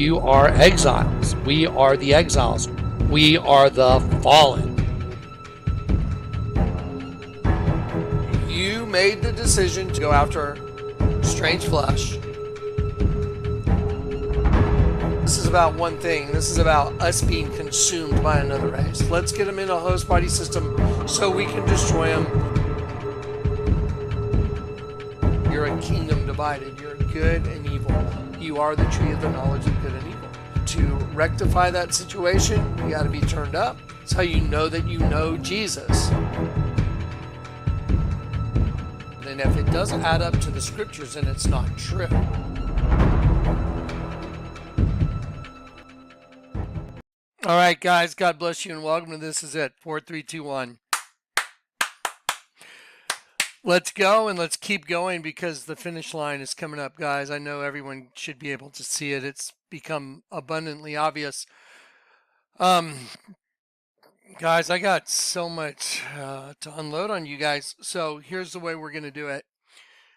You are exiles. We are the exiles. We are the fallen. You made the decision to go after strange flesh. This is about one thing. This is about us being consumed by another race. Let's get them in a host body system so we can destroy them. You're a kingdom divided. You're good and evil. You are the tree of the knowledge of good and evil. To rectify that situation, you got to be turned up. It's how you know that you know Jesus. And if it doesn't add up to the scriptures, then it's not true. All right, guys, God bless you and welcome to This Is It, 4, 3, 2, 1. Let's go and let's keep going because the finish line is coming up, guys. I know everyone should be able to see it. It's become abundantly obvious. Guys, I got so much to unload on you guys. So here's the way we're going to do it.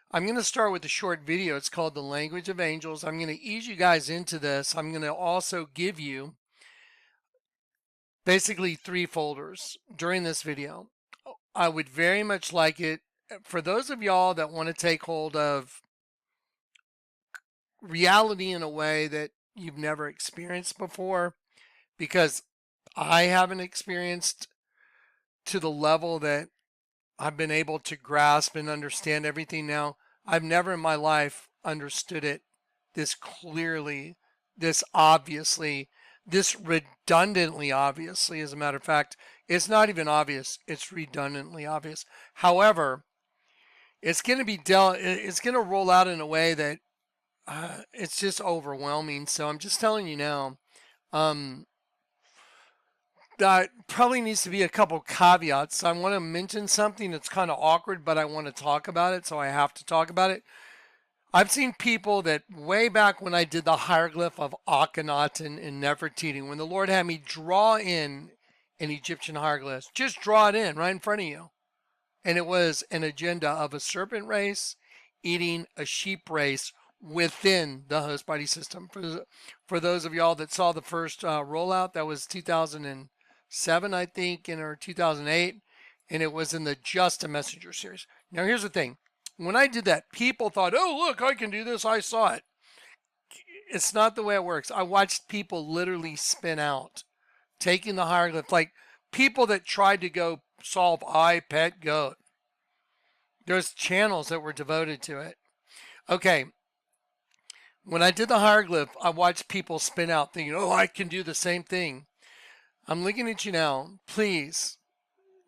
I'm going to start with a short video. It's called The Language of Angels. I'm going to ease you guys into this. I'm going to also give you basically 3 folders during this video. I would very much like it for those of y'all that want to take hold of reality in a way that you've never experienced before, because I haven't experienced to the level that I've been able to grasp and understand everything now. I've never in my life understood it this clearly, this obviously, this redundantly obviously. As a matter of fact, it's not even obvious, it's redundantly obvious. However, it's going to be it's going to roll out in a way that it's just overwhelming. So I'm just telling you now, that probably needs to be a couple caveats. I want to mention something that's kind of awkward, but I want to talk about it, so I have to talk about it. I've seen people that way back when I did the hieroglyph of Akhenaten and Nefertiti, when the Lord had me draw in an Egyptian hieroglyph, just draw it in right in front of you. And it was an agenda of a serpent race eating a sheep race within the host body system. For those of y'all that saw the first rollout, that was 2007, I think, or 2008, and it was in the Just a Messenger series. Now, here's the thing. When I did that, people thought, oh, look, I can do this. I saw it. It's not the way it works. I watched people literally spin out, taking the hieroglyph, like people that tried to go solve I, Pet, Goat. There's channels that were devoted to it. Okay. When I did the hieroglyph, I watched people spin out thinking, oh, I can do the same thing. I'm looking at you now. Please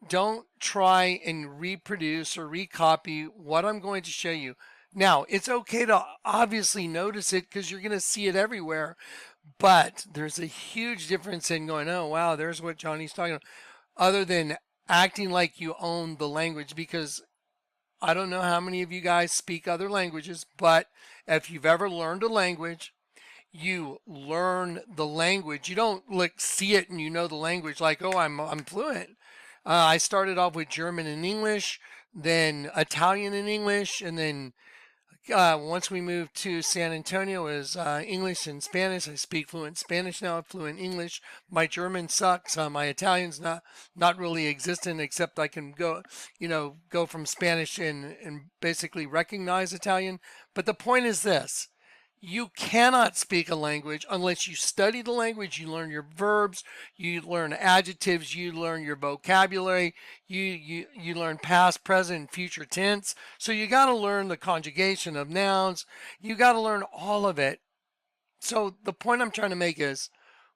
don't try and reproduce or recopy what I'm going to show you. Now, it's okay to obviously notice it because you're going to see it everywhere. But there's a huge difference in going, oh, wow, there's what Johnny's talking about, other than acting like you own the language. Because I don't know how many of you guys speak other languages, but if you've ever learned a language, you learn the language. You don't like see it and you know the language like, oh, I'm fluent. I started off with German and English, then Italian and English, and then once we moved to San Antonio, it was English and Spanish. I speak fluent Spanish now, fluent English. My German sucks. My Italian's not really existent, except I can go from Spanish and basically recognize Italian. But the point is this. You cannot speak a language unless you study the language. You learn your verbs, you learn adjectives, you learn your vocabulary, you learn past, present, and future tense. So you got to learn the conjugation of nouns. You got to learn all of it. So the point I'm trying to make is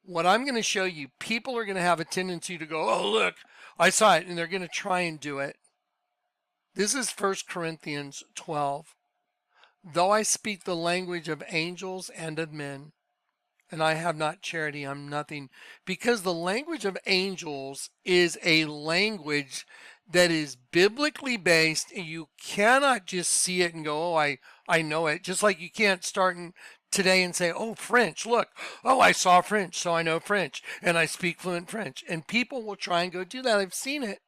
what I'm going to show you, people are going to have a tendency to go, oh, look, I saw it, and they're going to try and do it. This is 1 Corinthians 12. Though I speak the language of angels and of men, and I have not charity, I'm nothing. Because the language of angels is a language that is biblically based, and you cannot just see it and go, oh, I know it. Just like you can't start today and say, oh, French, look, oh, I saw French, so I know French, and I speak fluent French. And people will try and go do that. I've seen it,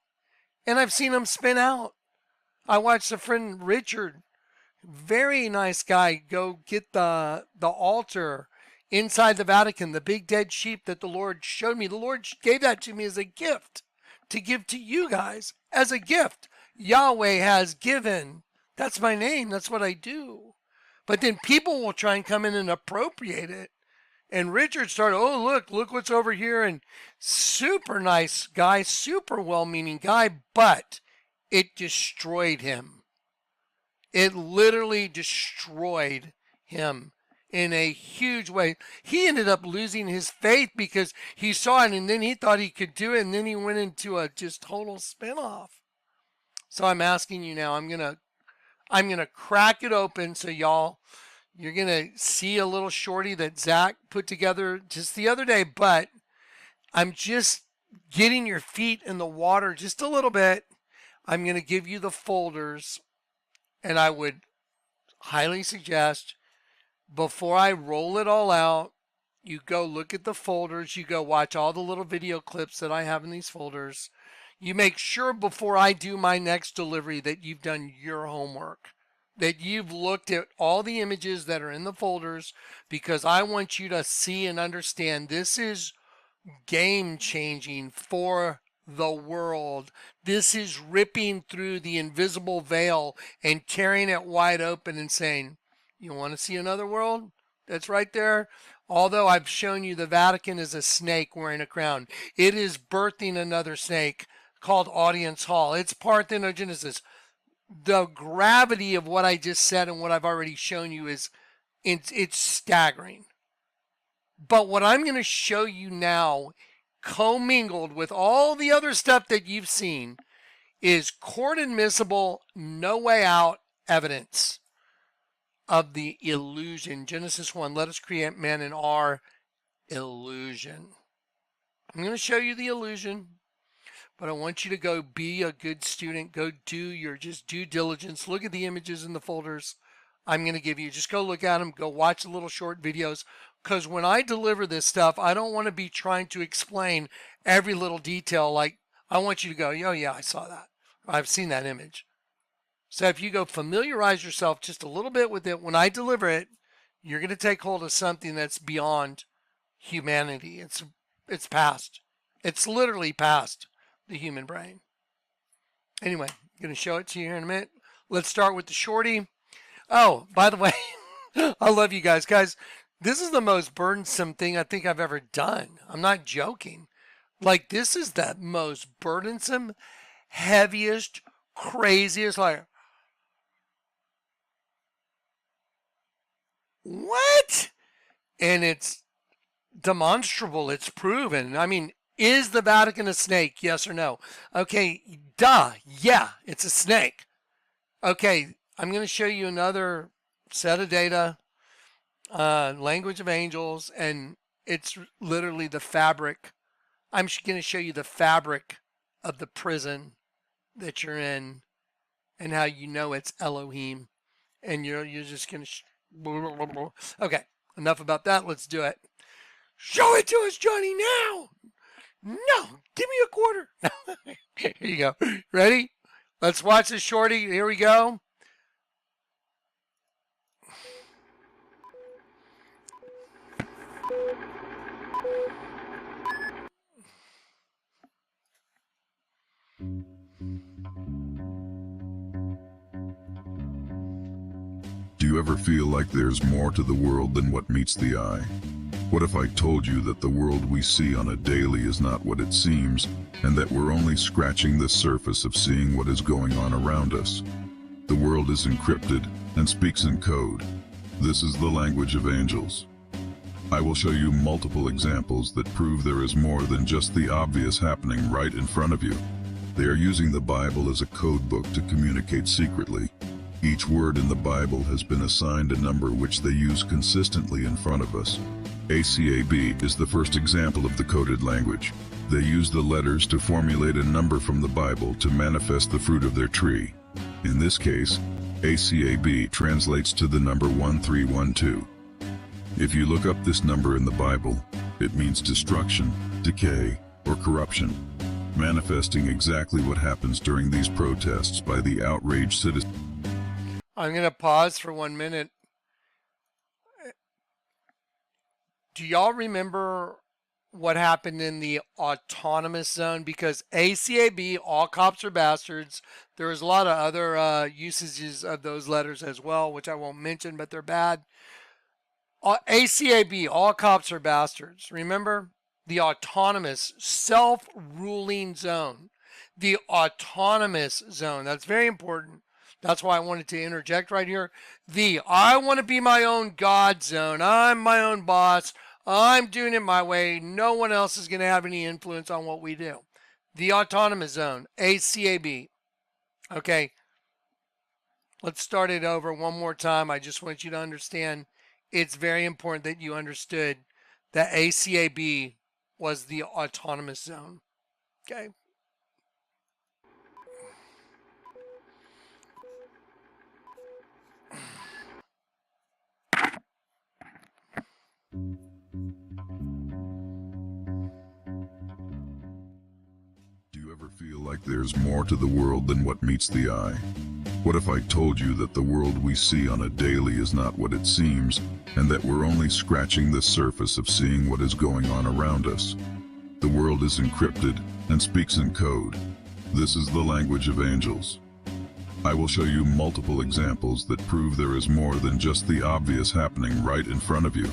and I've seen them spin out. I watched a friend, Richard, very nice guy, go get the altar inside the Vatican, the big dead sheep that the Lord showed me. The Lord gave that to me as a gift to give to you guys as a gift. Yahweh has given. That's my name. That's what I do. But then people will try and come in and appropriate it. And Richard started, oh, look what's over here. And super nice guy, super well-meaning guy, but it destroyed him. It literally destroyed him in a huge way. He ended up losing his faith because he saw it and then he thought he could do it. And then he went into a just total spinoff. So I'm asking you now, I'm gonna crack it open so you're gonna see a little shorty that Zach put together just the other day, but I'm just getting your feet in the water just a little bit. I'm gonna give you the folders, and I would highly suggest before I roll it all out, you go look at the folders, you go watch all the little video clips that I have in these folders. You make sure before I do my next delivery that you've done your homework, that you've looked at all the images that are in the folders, because I want you to see and understand this is game changing for the world. This is ripping through the invisible veil and tearing it wide open and saying, you want to see another world? That's right there. Although I've shown you the Vatican is a snake wearing a crown, it is birthing another snake called Audience Hall. It's parthenogenesis. The gravity of what I just said and what I've already shown you is it's staggering. But what I'm going to show you now, commingled with all the other stuff that you've seen, is court admissible, no way out evidence of the illusion. Genesis 1, let us create man in our illusion. I'm going to show you the illusion, but I want you to go be a good student. Go do your just due diligence. Look at the images in the folders I'm going to give you. Just go look at them. Go watch the little short videos. Because when I deliver this stuff, I don't want to be trying to explain every little detail. Like, I want you to go, oh yeah, I saw that. I've seen that image. So if you go familiarize yourself just a little bit with it, when I deliver it, you're going to take hold of something that's beyond humanity. It's past. It's literally past the human brain. Anyway, I'm going to show it to you here in a minute. Let's start with the shorty. Oh, by the way, I love you guys. Guys, this is the most burdensome thing I think I've ever done. I'm not joking. Like, this is the most burdensome, heaviest, craziest, like, what? And it's demonstrable. It's proven. I mean, is the Vatican a snake? Yes or no? Okay, duh. Yeah, it's a snake. Okay, I'm going to show you another set of data, language of angels, and it's literally the fabric. I'm going to show you the fabric of the prison that you're in and how you know it's Elohim. And you're just going to... Okay, enough about that. Let's do it. Show it to us, Johnny, now. No, give me a quarter. Here you go. Ready? Let's watch this shorty. Here we go. Do you ever feel like there's more to the world than what meets the eye? What if I told you that the world we see on a daily is not what it seems, and that we're only scratching the surface of seeing what is going on around us? The world is encrypted and speaks in code. This is the language of angels. I will show you multiple examples that prove there is more than just the obvious happening right in front of you. They are using the Bible as a code book to communicate secretly. Each word in the Bible has been assigned a number which they use consistently in front of us. ACAB is the first example of the coded language. They use the letters to formulate a number from the Bible to manifest the fruit of their tree. In this case, ACAB translates to the number 1312. If you look up this number in the Bible, it means destruction, decay, or corruption, manifesting exactly what happens during these protests by the outraged citizens. I'm going to pause for 1 minute. Do y'all remember what happened in the autonomous zone? Because ACAB, all cops are bastards. There was a lot of other usages of those letters as well, which I won't mention, but they're bad. ACAB, all cops are bastards. Remember? The autonomous, self ruling zone. The autonomous zone. That's very important. That's why I wanted to interject right here. The I want to be my own God zone. I'm my own boss. I'm doing it my way. No one else is going to have any influence on what we do. The autonomous zone, ACAB. Okay, let's start it over one more time. I just want you to understand it's very important that you understood that ACAB was the autonomous zone. Okay. Do you ever feel like there's more to the world than what meets the eye? What if I told you that the world we see on a daily is not what it seems, and that we're only scratching the surface of seeing what is going on around us? The world is encrypted and speaks in code. This is the language of angels. I will show you multiple examples that prove there is more than just the obvious happening right in front of you.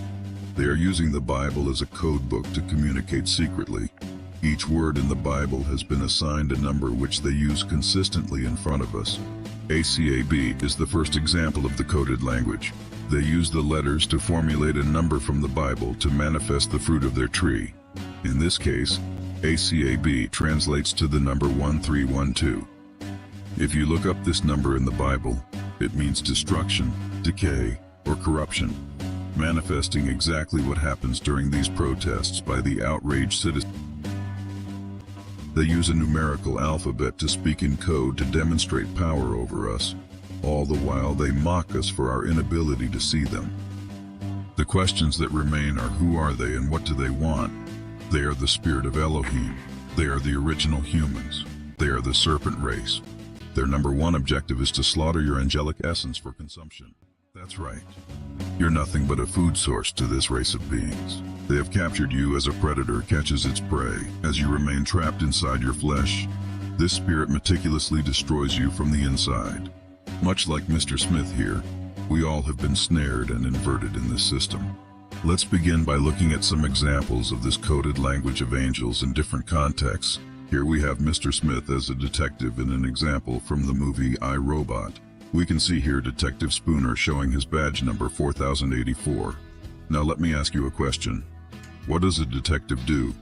They are using the Bible as a code book to communicate secretly. Each word in the Bible has been assigned a number which they use consistently in front of us. ACAB is the first example of the coded language. They use the letters to formulate a number from the Bible to manifest the fruit of their tree. In this case, ACAB translates to the number 1312. If you look up this number in the Bible, it means destruction, decay, or corruption, manifesting exactly what happens during these protests by the outraged citizens. They use a numerical alphabet to speak in code to demonstrate power over us. All the while they mock us for our inability to see them. The questions that remain are who are they and what do they want? They are the spirit of Elohim. They are the original humans. They are the serpent race. Their number one objective is to slaughter your angelic essence for consumption. That's right. You're nothing but a food source to this race of beings. They have captured you as a predator catches its prey, as you remain trapped inside your flesh. This spirit meticulously destroys you from the inside. Much like Mr. Smith here, we all have been snared and inverted in this system. Let's begin by looking at some examples of this coded language of angels in different contexts. Here we have Mr. Smith as a detective in an example from the movie I, Robot. We can see here Detective Spooner showing his badge number 4084. Now let me ask you a question. What does a detective do?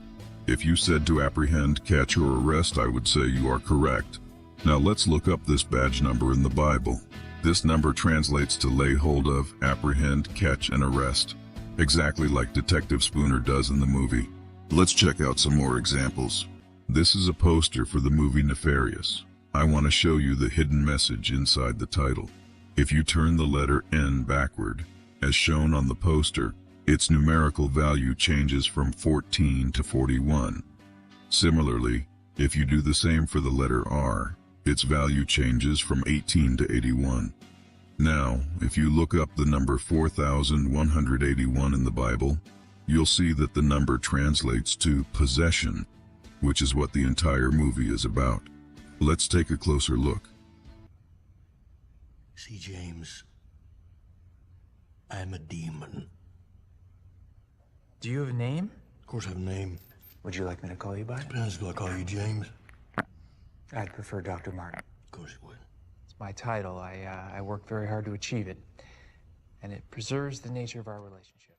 If you said to apprehend, catch, or arrest, I would say you are correct. Now let's look up this badge number in the Bible. This number translates to lay hold of, apprehend, catch, and arrest, exactly like Detective Spooner does in the movie. Let's check out some more examples. This is a poster for the movie Nefarious. I want to show you the hidden message inside the title. If you turn the letter N backward, as shown on the poster, its numerical value changes from 14 to 41. Similarly, if you do the same for the letter R, its value changes from 18 to 81. Now, if you look up the number 4181 in the Bible, you'll see that the number translates to possession, which is what the entire movie is about. Let's take a closer look. See, James, I'm a demon. Do you have a name? Of course I have a name. Would you like me to call you by it? Depends, do I call you James? I'd prefer Dr. Martin. Of course you would. It's my title. I work very hard to achieve it, and it preserves the nature of our relationship.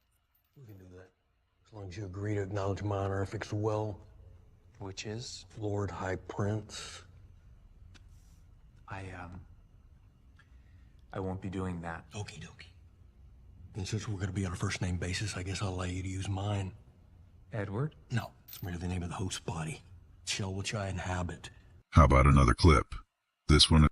We can do that. As long as you agree to acknowledge my honorifics well. Which is? Lord High Prince. I won't be doing that. Okie dokie. And since we're gonna be on a first name basis, I guess I'll allow you to use mine. Edward? No, it's merely the name of the host body. Shell which I inhabit. How about another clip? This one.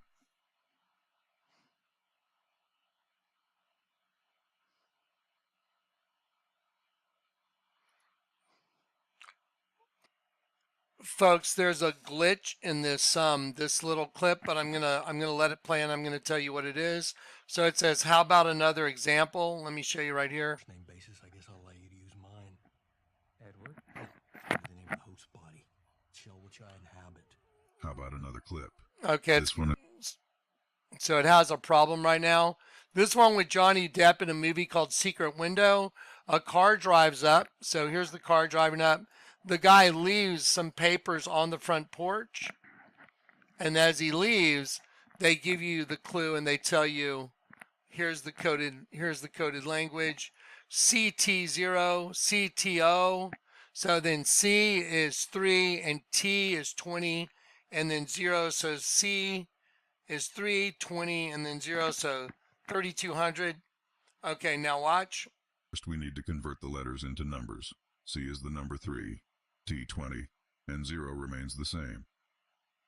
Folks, there's a glitch in this this little clip, but I'm gonna let it play and I'm gonna tell you what it is. So it says, how about another example? Let me show you right here. First name basis, I guess I'll allow you to use mine. How about another clip? Okay, This one. so it has a problem right now. This one with Johnny Depp in a movie called Secret Window. A car drives up. So here's the car driving up. The guy leaves some papers on the front porch. And as he leaves, they give you the clue and they tell you, here's the coded language. CT0, CTO. So then C is 3 and T is 20 and then 0. So C is 3, 20, and then 0. So 3200. Okay, now watch. First, we need to convert the letters into numbers. C is the number 3, T 20, and 0 remains the same.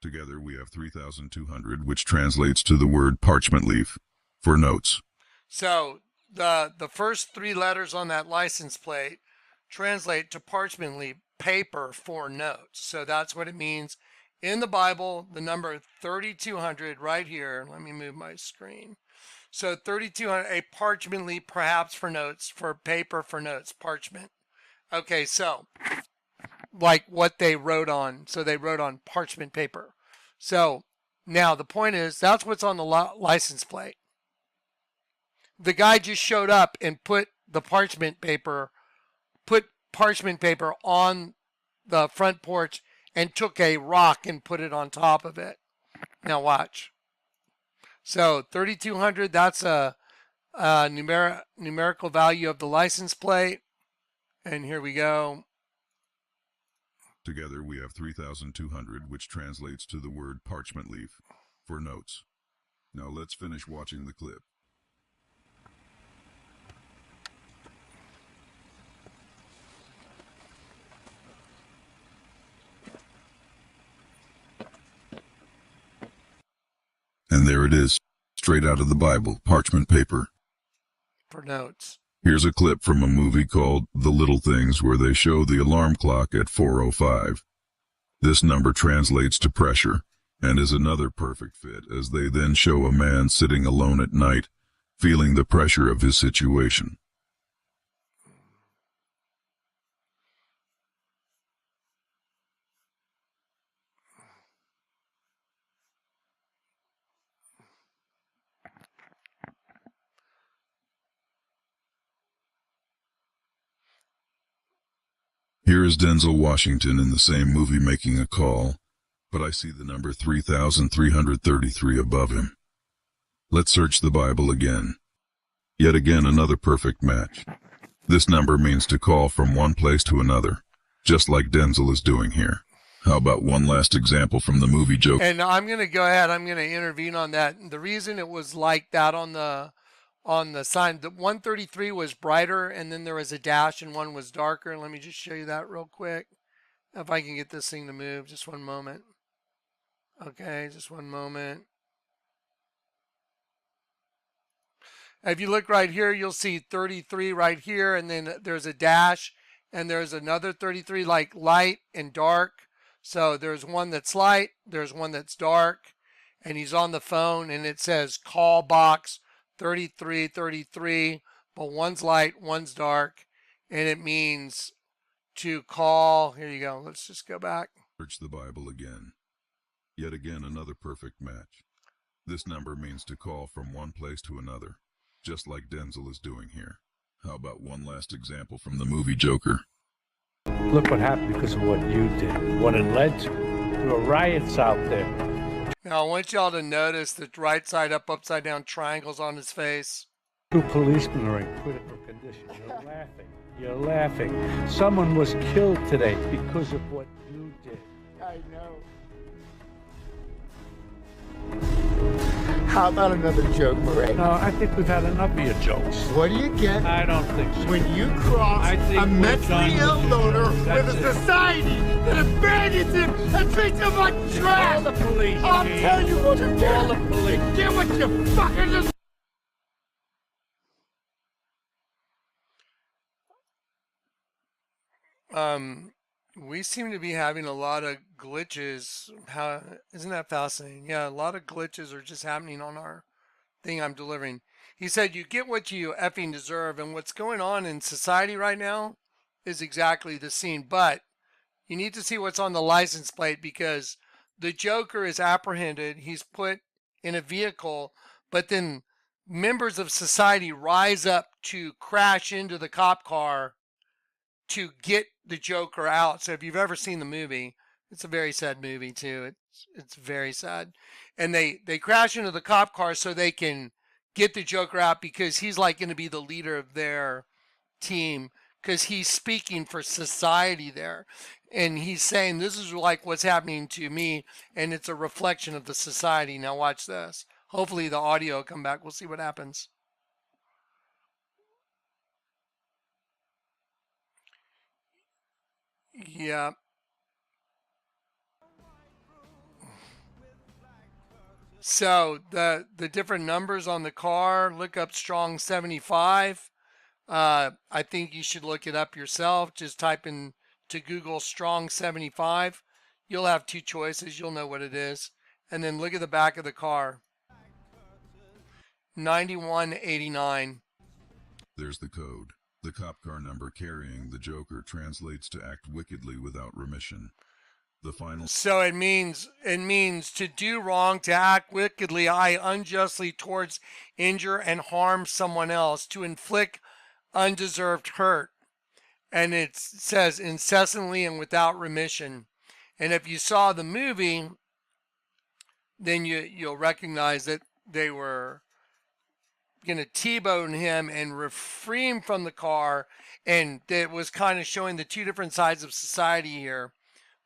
Together we have 3,200, which translates to the word parchment leaf for notes. So the first 3 letters on that license plate translate to parchment leaf, paper for notes. So that's what it means. In the Bible, the number 3,200 right here. Let me move my screen. So 3,200, a parchment leaf, perhaps for notes, for paper for notes, parchment. Okay, so like what they wrote on. So they wrote on parchment paper. So now the point is, that's what's on the license plate. The guy just showed up and put parchment paper on the front porch and took a rock and put it on top of it. Now watch. So 3,200, that's a numerical value of the license plate. And here we go. Together we have 3,200, which translates to the word parchment leaf for notes. Now let's finish watching the clip. And there it is, straight out of the Bible, parchment paper For notes. Here's a clip from a movie called The Little Things, where they show the alarm clock at 4:05. This number translates to pressure and is another perfect fit, as they then show a man sitting alone at night, feeling the pressure of his situation. Here is Denzel Washington in the same movie making a call, but I see the number 3,333 above him. Let's search the Bible again. Yet again another perfect match. This number means to call from one place to another, just like Denzel is doing here. How about one last example from the movie Joker? And I'm going to go ahead, I'm going to intervene on that. The reason it was like that on the sign, the 133 was brighter and then there was a dash and one was darker. Let me just show you that real quick. If I can get this thing to move, just one moment. Okay, just one moment. If you look right here, you'll see 33 right here, and then there's a dash, and there's another 33 like light and dark. So there's one that's light, there's one that's dark, and he's on the phone, and it says call box 3333, but one's light, one's dark, and it means to call. Here you go. Let's just go back. Search the Bible again. Yet again another perfect match. This number means to call from one place to another, just like Denzel is doing here. How about one last example from the movie Joker? Look what happened because of what you did, what it led to. There were riots out there. Now I want y'all to notice the right side up, upside down triangles on his face. 2 policemen are in critical condition. You're laughing. You're laughing. Someone was killed today because of what you did. I know. How about another joke, Murray? No, I think we've had enough of your jokes. What do you get I don't think so. when you cross I think a we're mentally done ill with you. loner That's with a it. society that abandons him and treats him like trash? Call the police, I'll Gene. tell you what you Call get. the police. You get what you fucking deserve. We seem to be having a lot of glitches. How isn't that fascinating? Yeah, a lot of glitches are just happening on our thing I'm delivering. He said you get what you effing deserve, and what's going on in society right now is exactly the scene. But you need to see what's on the license plate, because the Joker is apprehended. He's put in a vehicle, but then members of society rise up to crash into the cop car to get the Joker out. So if you've ever seen the movie, it's a very sad movie too. It's very sad. And they crash into the cop car so they can get the Joker out, because he's like going to be the leader of their team, because he's speaking for society there. And he's saying, this is like what's happening to me, and it's a reflection of the society. Now watch this. Hopefully the audio will come back. We'll see what happens. Yeah. So the different numbers on the car, look up Strong 75. I think you should look it up yourself. Just type in to Google Strong 75. You'll have two choices. You'll know what it is. And then look at the back of the car. 9189. There's the code. The cop car number carrying the Joker translates to act wickedly without remission. The final. So it means to do wrong, to act wickedly, unjustly towards, injure and harm someone else, to inflict undeserved hurt. And it says incessantly and without remission. And if you saw the movie, then you'll recognize that they were going to T-bone him and free him from the car. And it was kind of showing the two different sides of society here.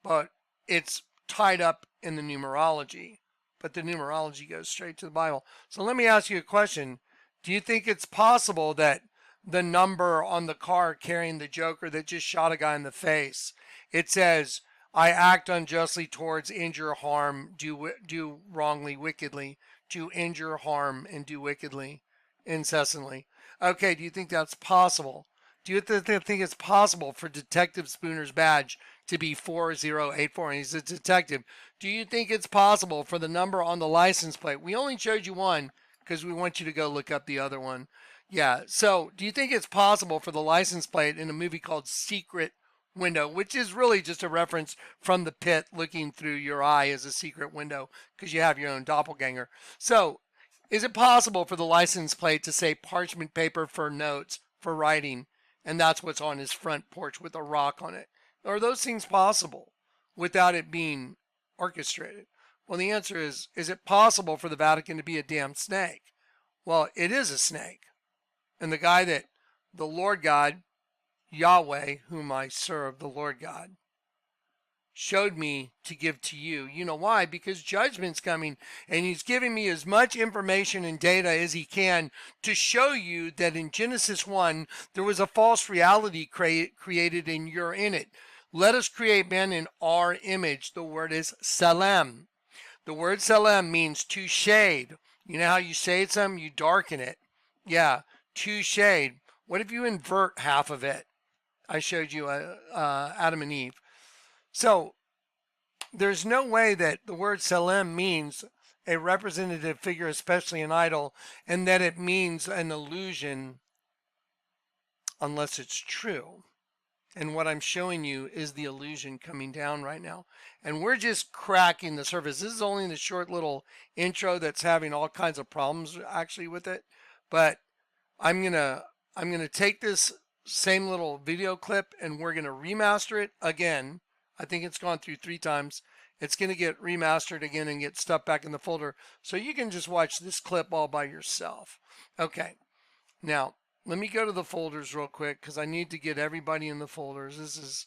But it's tied up in the numerology. But the numerology goes straight to the Bible. So let me ask you a question. Do you think it's possible that the number on the car carrying the Joker that just shot a guy in the face, it says, I act unjustly towards, injure, harm, do wrongly, wickedly, to injure, harm, and do wickedly, incessantly? Okay, do you think that's possible? Do you think it's possible for Detective Spooner's badge to be 4084 and he's a detective? Do you think it's possible for the number on the license plate? We only showed you one because we want you to go look up the other one. Yeah, so do you think it's possible for the license plate in a movie called Secret Window, which is really just a reference from the pit looking through your eye as a secret window because you have your own doppelganger. So is it possible for the license plate to say parchment paper for notes, for writing, and that's what's on his front porch with a rock on it? Are those things possible without it being orchestrated? Well, the answer is it possible for the Vatican to be a damn snake? Well, it is a snake. And the guy that the Lord God, Yahweh, whom I serve, the Lord God, showed me to give to you. You know why? Because judgment's coming, and he's giving me as much information and data as he can to show you that in Genesis 1, there was a false reality created and you're in it. Let us create man in our image. The word is Salem. The word Salem means to shade. You know how you shade something? You darken it. Yeah, to shade. What if you invert half of it? I showed you Adam and Eve. So there's no way that the word Salem means a representative figure, especially an idol, and that it means an illusion unless it's true. And what I'm showing you is the illusion coming down right now. And we're just cracking the surface. This is only the short little intro that's having all kinds of problems actually with it. But I'm gonna take this same little video clip and we're gonna remaster it again. I think it's gone through 3 times. It's gonna get remastered again and get stuffed back in the folder. So you can just watch this clip all by yourself. Okay, now let me go to the folders real quick because I need to get everybody in the folders. This is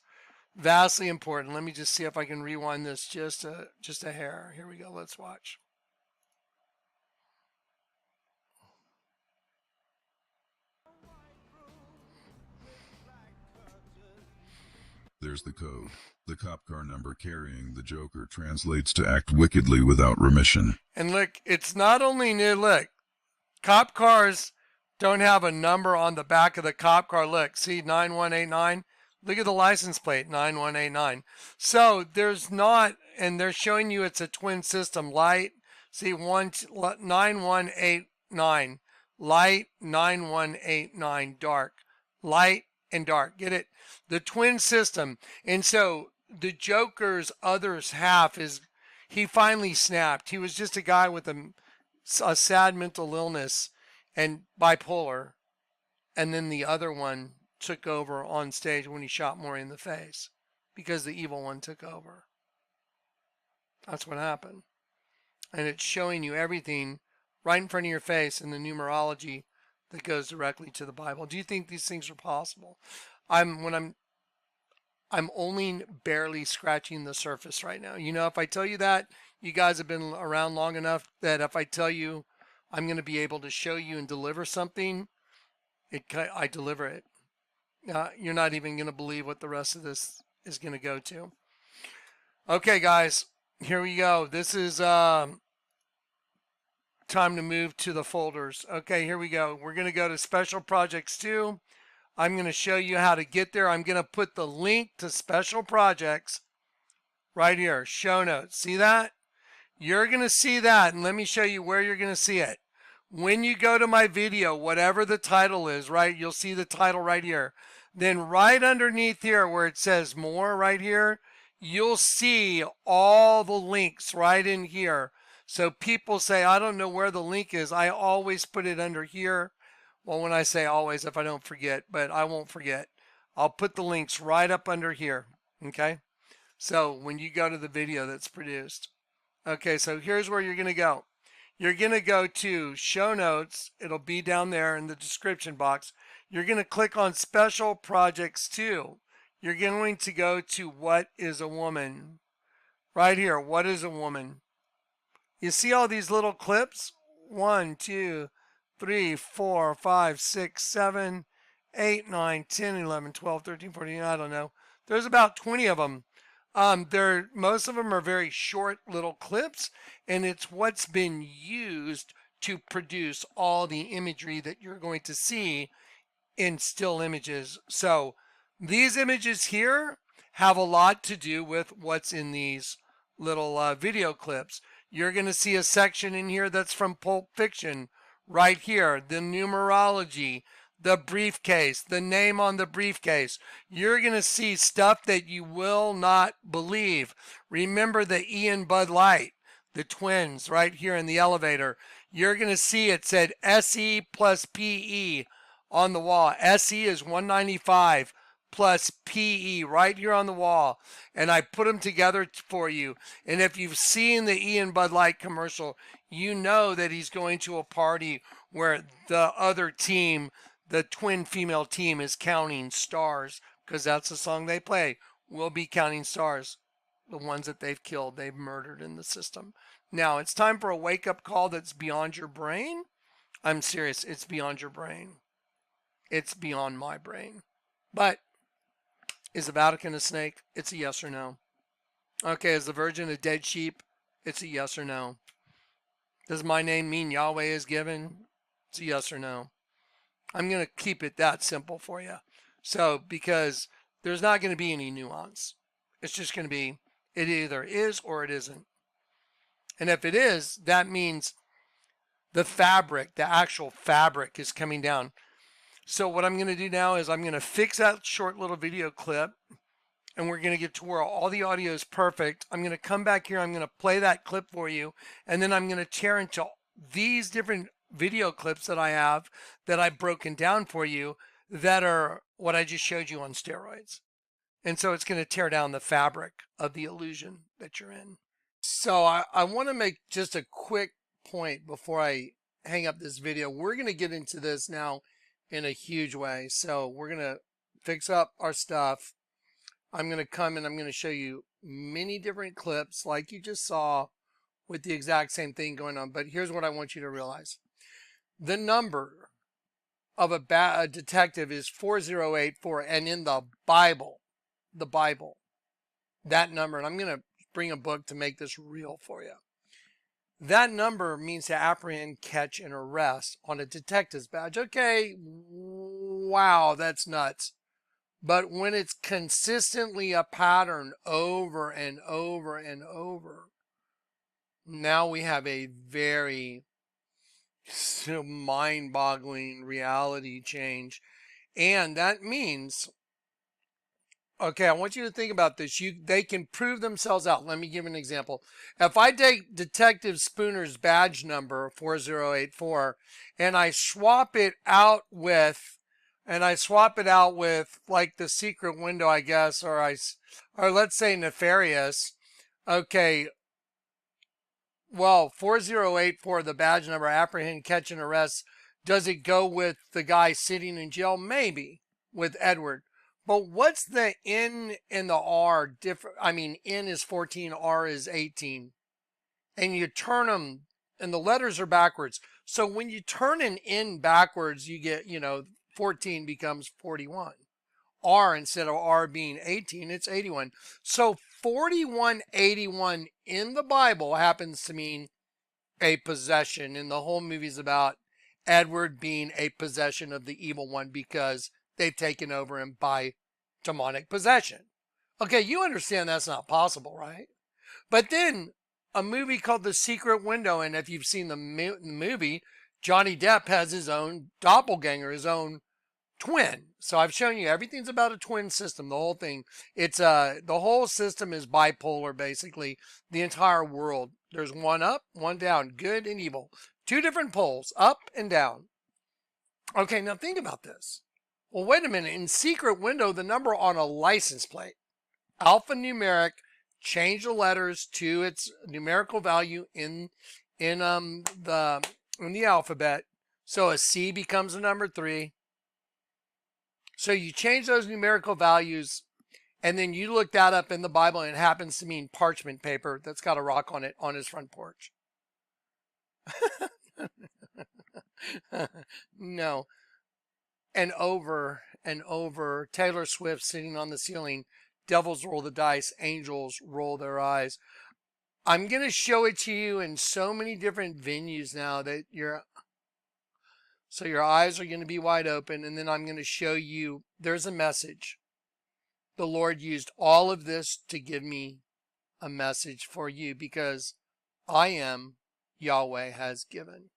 vastly important. Let me just see if I can rewind this just a hair. Here we go. Let's watch. There's the code. The cop car number carrying the Joker translates to act wickedly without remission. And look, it's not only new. Look, cop cars don't have a number on the back of the cop car. Look, see 9189. Look at the license plate, 9189. So there's not, and they're showing you it's a twin system. Light, see 9189. Light, 9189. Dark. Light and dark. Get it? The twin system. And so the Joker's other half is he finally snapped. He was just a guy with a sad mental illness and bipolar. And then the other one took over on stage when he shot Maury in the face because the evil one took over. That's what happened. And it's showing you everything right in front of your face in the numerology that goes directly to the Bible. Do you think these things are possible? I'm only barely scratching the surface right now. You know, if I tell you that, you guys have been around long enough that if I tell you I'm going to be able to show you and deliver something, I deliver it. You're not even going to believe what the rest of this is going to go to. Okay, guys, here we go. This is time to move to the folders. Okay, here we go. We're going to go to Special Projects 2. I'm going to show you how to get there. I'm going to put the link to Special Projects right here. Show notes. See that? You're going to see that, and let me show you where you're going to see it. When you go to my video, whatever the title is, right, you'll see the title right here. Then right underneath here where it says more right here, you'll see all the links right in here. So people say, I don't know where the link is. I always put it under here. Well, when I say always, if I don't forget, but I won't forget, I'll put the links right up under here. Okay. So when you go to the video that's produced. Okay. So here's where you're going to go. You're going to go to show notes. It'll be down there in the description box. You're going to click on Special Projects 2. You're going to go to What is a Woman? Right here. What is a woman? You see all these little clips? 1, 2, 3, 4, 5, 6, 7, 8, 9, 10, 11, 12, 13, 14, I don't know. There's about 20 of them. Most of them are very short little clips, and it's what's been used to produce all the imagery that you're going to see in still images. So these images here have a lot to do with what's in these little video clips. You're going to see a section in here that's from Pulp Fiction right here, the numerology, the briefcase, the name on the briefcase. You're going to see stuff that you will not believe. Remember the Ian Bud Light, the twins right here in the elevator. You're going to see it said SE plus PE on the wall. SE is 195 plus PE right here on the wall. And I put them together for you. And if you've seen the Ian Bud Light commercial, you know that he's going to a party where the other team, the twin female team, is counting stars, because that's the song they play. We'll be counting stars. The ones that they've killed, they've murdered in the system. Now, it's time for a wake-up call that's beyond your brain. I'm serious. It's beyond your brain. It's beyond my brain. But is the Vatican a snake? It's a yes or no. Okay, is the Virgin a dead sheep? It's a yes or no. Does my name mean Yahweh is given? It's a yes or no. I'm going to keep it that simple for you. So, because there's not going to be any nuance. It's just going to be, it either is or it isn't. And if it is, that means the fabric, the actual fabric is coming down. So what I'm going to do now is I'm going to fix that short little video clip, and we're going to get to where all the audio is perfect. I'm going to come back here. I'm going to play that clip for you, and then I'm going to tear into these different video clips that I have that I've broken down for you that are what I just showed you on steroids. And so it's going to tear down the fabric of the illusion that you're in. So I want to make just a quick point before I hang up this video. We're going to get into this now in a huge way. So we're going to fix up our stuff. I'm going to come and I'm going to show you many different clips like you just saw with the exact same thing going on. But here's what I want you to realize. The number of a detective is 4084, and in the Bible, that number, and I'm going to bring a book to make this real for you. That number means to apprehend, catch, and arrest on a detective's badge. Okay, wow, that's nuts. But when it's consistently a pattern over and over and over, now we have a very mind-boggling reality change. And that means Okay, I want you to think about this. They can prove themselves out. Let me give you an example. If I take Detective Spooner's badge number 4084 and I swap it out with like the secret window, I guess, or let's say nefarious. Okay, well, 4084, the badge number, apprehend, catch, and arrest. Does it go with the guy sitting in jail? Maybe with Edward. But what's the N and the R different? I mean, N is 14, R is 18. And you turn them, and the letters are backwards. So when you turn an N backwards, you get, 14 becomes 41. R, instead of R being 18, it's 81. So 4181 in the Bible happens to mean a possession. And the whole movie's about Edward being a possession of the evil one because they've taken over him by demonic possession. Okay, you understand that's not possible, right? But then a movie called The Secret Window, and if you've seen the movie, Johnny Depp has his own doppelganger, his own twin. So I've shown you everything's about a twin system. The whole thing, the whole system is bipolar, basically. The entire world. There's one up, one down, good and evil. Two different poles, up and down. Okay, now think about this. Well, wait a minute. In Secret Window, the number on a license plate, alphanumeric, change the letters to its numerical value in the alphabet. So a C becomes a number 3. So you change those numerical values, and then you look that up in the Bible, and it happens to mean parchment paper that's got a rock on it on his front porch. No. And over, Taylor Swift sitting on the ceiling, devils roll the dice, angels roll their eyes. I'm going to show it to you in so many different venues now that your eyes are going to be wide open, and then I'm going to show you there's a message. The Lord used all of this to give me a message for you because I am Yahweh has given.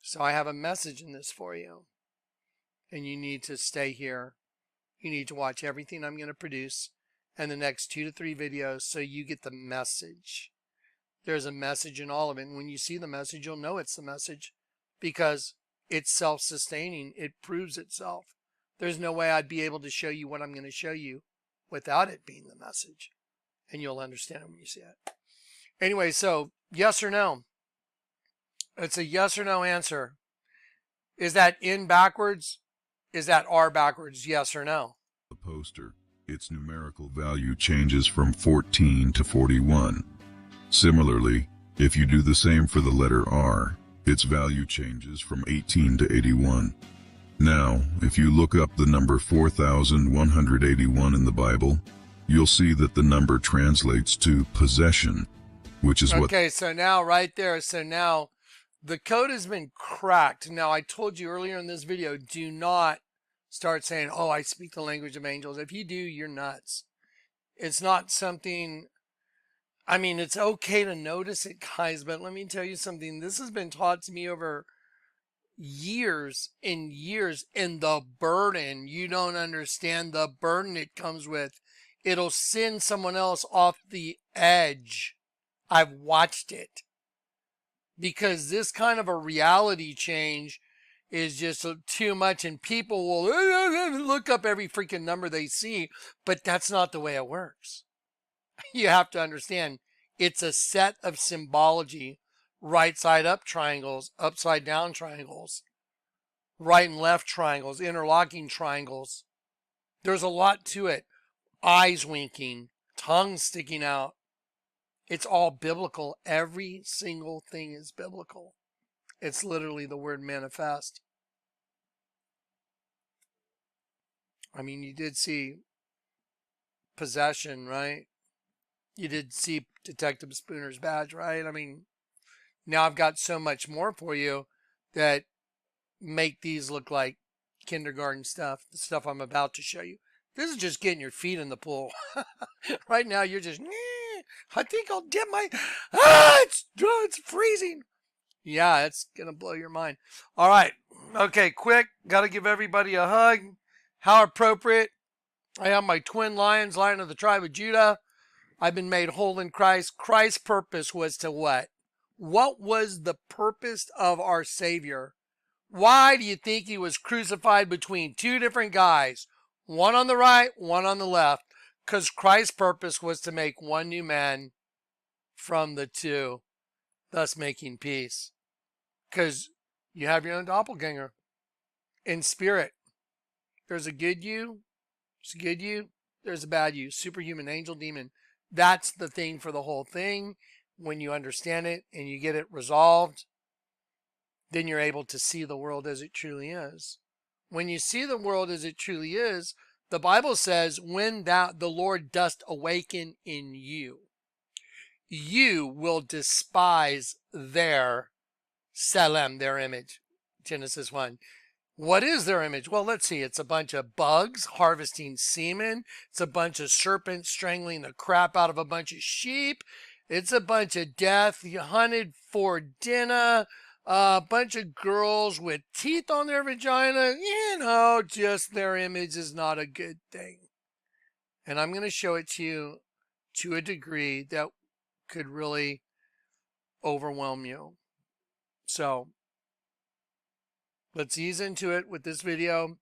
So I have a message in this for you. And you need to stay here. You need to watch everything I'm going to produce in the next 2 to 3 videos so you get the message. There's a message in all of it. And when you see the message, you'll know it's the message because it's self-sustaining. It proves itself. There's no way I'd be able to show you what I'm going to show you without it being the message. And you'll understand it when you see it. Anyway, so yes or no? It's a yes or no answer. Is that N backwards? Is that R backwards? Yes or no? The poster, its numerical value changes from 14 to 41. Similarly, if you do the same for the letter R, its value changes from 18 to 81. Now, if you look up the number 4181 in the Bible, you'll see that the number translates to possession, which is what... Okay, so now right there, the code has been cracked. Now, I told you earlier in this video, do not start saying, oh, I speak the language of angels. If you do, you're nuts. It's not something, I mean, it's okay to notice it, guys, but let me tell you something. This has been taught to me over years and years, and the burden, you don't understand the burden it comes with. It'll send someone else off the edge. I've watched it. Because this kind of a reality change is just too much, and people will look up every freaking number they see, but that's not the way it works. You have to understand, it's a set of symbology, right side up triangles, upside down triangles, right and left triangles, interlocking triangles. There's a lot to it. Eyes winking, tongue sticking out. It's all biblical. Every single thing is biblical. It's literally the word manifest. I mean, you did see possession, right? You did see Detective Spooner's badge, right? I mean, now I've got so much more for you that make these look like kindergarten stuff, the stuff I'm about to show you. This is just getting your feet in the pool. Right now, you're just, I think I'll dip my, it's freezing. Yeah, it's going to blow your mind. All right. Okay, quick. Got to give everybody a hug. How appropriate. I have my twin lions, Lion of the tribe of Judah. I've been made whole in Christ. Christ's purpose was to what? What was the purpose of our Savior? Why do you think he was crucified between two different guys? One on the right, one on the left. Because Christ's purpose was to make one new man from the two, thus making peace. Because you have your own doppelganger in spirit. There's a good you, there's a good you, there's a bad you, superhuman, angel, demon. That's the thing for the whole thing. When you understand it and you get it resolved, then you're able to see the world as it truly is. When you see the world as it truly is, the Bible says, when thou the Lord dost awaken in you, you will despise their Selem, their image. Genesis 1. What is their image? Well, let's see. It's a bunch of bugs harvesting semen. It's a bunch of serpents strangling the crap out of a bunch of sheep. It's a bunch of death hunted for dinner. A bunch of girls with teeth on their vagina. You know, just their image is not a good thing. And I'm going to show it to you to a degree that could really overwhelm you. So let's ease into it with this video.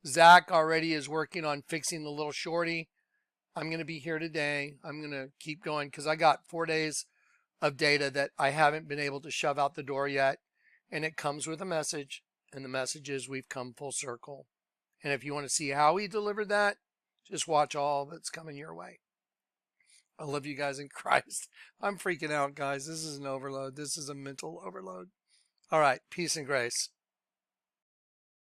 Zach already is working on fixing the little shorty. I'm going to be here today. I'm going to keep going because I got 4 days of data that I haven't been able to shove out the door yet. And it comes with a message. And the message is we've come full circle. And if you want to see how he delivered that, just watch all that's coming your way. I love you guys in Christ. I'm freaking out, guys. This is an overload. This is a mental overload. All right. Peace and grace.